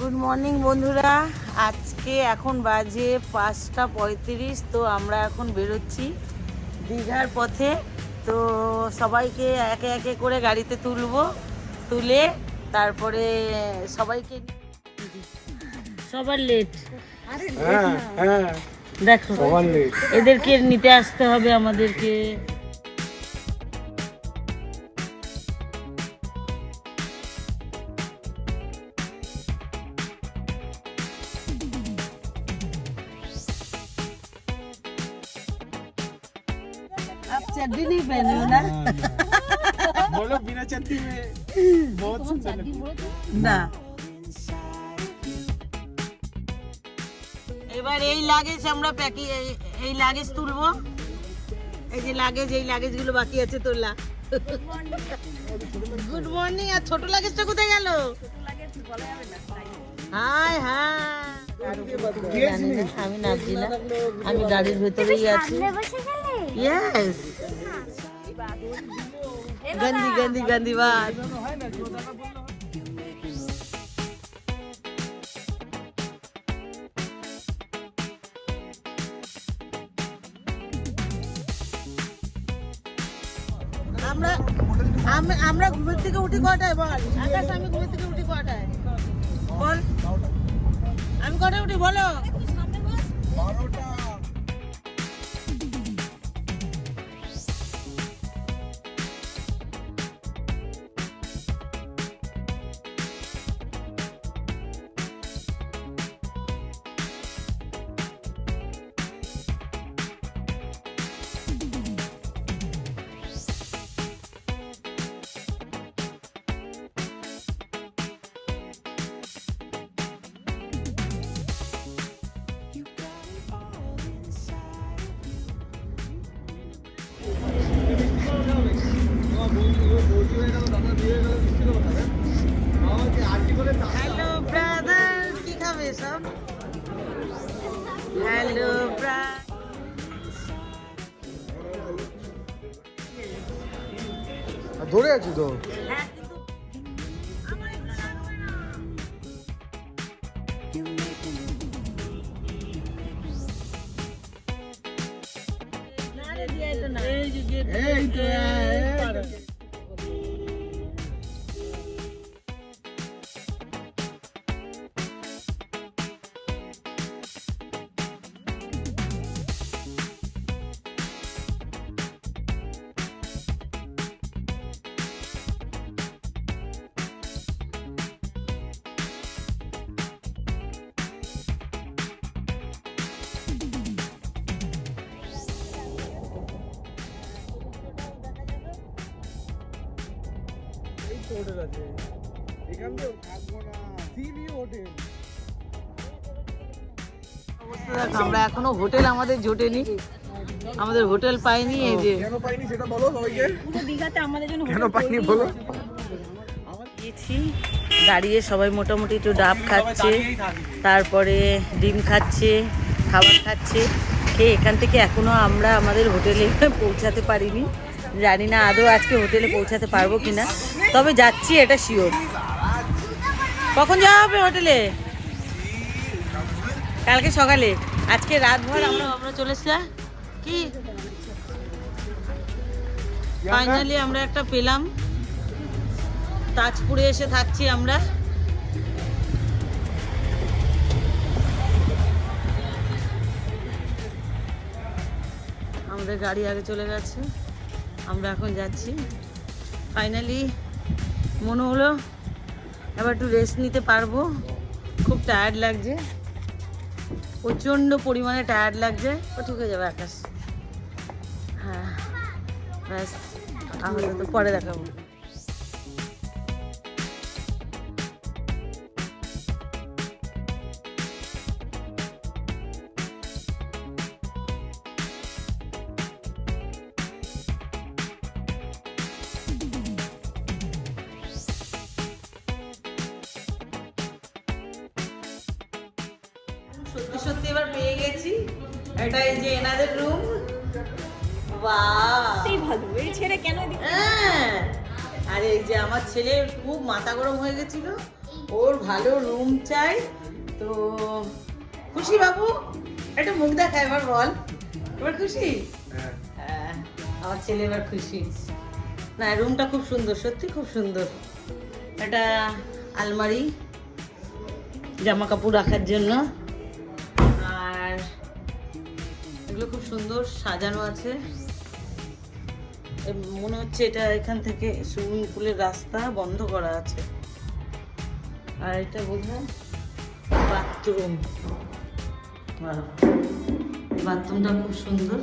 Good morning বন্ধুরা, আজকে এখন বাজে 5:35। তো আমরা এখন বেরোচ্ছি দীঘার পথে। তো সবাইকে একে একে করে গাড়িতে তুলে তারপরে সবাইকে সবার লেট। দেখো এদেরকে নিতে আসতে হবে আমাদেরকে। आप चड्डी नहीं पहने हो ना? बोलो बिना चड्डी में बहुत सुंदर लगती है না। এবার এই লাগেজ আমরা এই লাগেজ তুলবো। এই যে লাগেজগুলো বাকি আছে তোলা। Good morning. আর ছোট লাগেজটা কোথায় গেল? হাই হাই, আমি নাচছি না, আমি গাড়ির ভেতরেই আছি। यस, गंदी गंदी गंदी बात। আমরা ঘুমের থেকে উঠি কটায় বল আকাশ? আমি ঘুমের থেকে উঠি কটায় বল? আমি কটায় উঠি বলো? 12টা। হ্যালো ব্রাদার, কি খাবে সব? হ্যালো ধরে আছি তো। এই তো হোটেল আছে এখান থেকে থাকবো না। Sea view hotel. আমরা এখনো হোটেল আমাদের জোটেনি, আমাদের হোটেল পাইনি। এই যে কেন পাইনি সেটা বলো সবাইকে। পুরো দীঘাতে আমাদের জন্য কেন পাইনি বলো। গিয়েছি দাঁড়িয়ে, সবাই মোটামুটি একটু ডাব খাচ্ছে, তারপরে ডিম খাচ্ছে, খাবার খাচ্ছে। খেয়ে এখান থেকে এখনো আমরা আমাদের হোটেলে পৌঁছাতে পারিনি। জানি না আদৌ আজকে হোটেলে পৌঁছাতে পারবো কিনা, তবে যাচ্ছি এটা শিওর। কখন যাওয়া হবে হোটেলে? কালকে সকালে। আজকে রাতভর আমরা চলে এসছি। কি ফাইনালি আমরা একটা পেলাম। তাজপুরে এসে থাকছি আমরা। আমাদের গাড়ি আগে চলে গেছে, আমরা এখন যাচ্ছি। ফাইনালি মনে হলো এবার একটু রেস্ট নিতে পারবো। খুব টায়ার্ড লাগছে, প্রচণ্ড পরিমাণে টায়ার্ড লাগছে। ও ঠিক হয়ে যাবে আকাশ। হ্যাঁ ব্যাস, আমরা তো পরে দেখাবো। সত্যি সত্যি এবার পেয়ে গেছি। এটা এই যে এনাদের রুম। বাহ, ভালো এই ছেড়ে কেন? হ্যাঁ, আর এই যে আমার ছেলে খুব মাথা গরম হয়ে গেছিল, ওর ভালো রুম চাই। তো খুশি বাবু, একটু মুখ দেখা এবার বল, এবার খুশি? হ্যাঁ, আমার ছেলে এবার খুশি। না, রুমটা খুব সুন্দর, সত্যি খুব সুন্দর। এটা আলমারি, জামা কাপড় রাখার জন্য, আর এগুলো খুব সুন্দর সাজানো আছে। মনে হচ্ছে এটা এখান থেকে সুইমিং পুলের রাস্তা বন্ধ করা আছে। আর এটা বোধহয় বাথরুম। বাথরুমটা খুব সুন্দর।